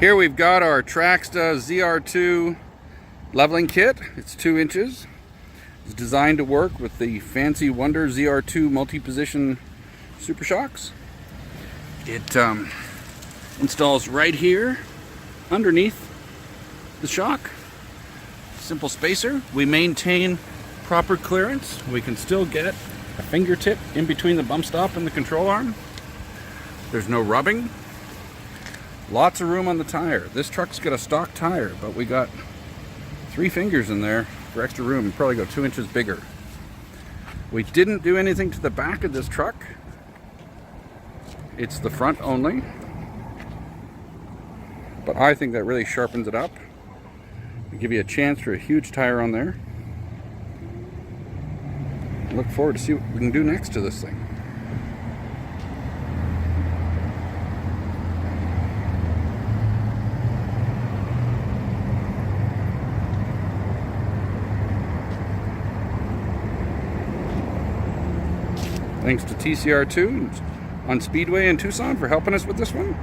Here we've got our Traxda ZR2 leveling kit. It's 2 inches. It's designed to work with the fancy wonder ZR2 multi-position super shocks. It installs right here underneath the shock. Simple spacer. We maintain proper clearance. We can still get a fingertip in between the bump stop and the control arm. There's no rubbing. Lots of room on the tire. This truck's got a stock tire, but we got 3 fingers in there for extra room. You probably go 2 inches bigger. We didn't do anything to the back of this truck. It's the front only. But I think that really sharpens it up. We give you a chance for a huge tire on there. Look forward to see what we can do next to this thing. Thanks to TCR2 on Speedway in Tucson for helping us with this one.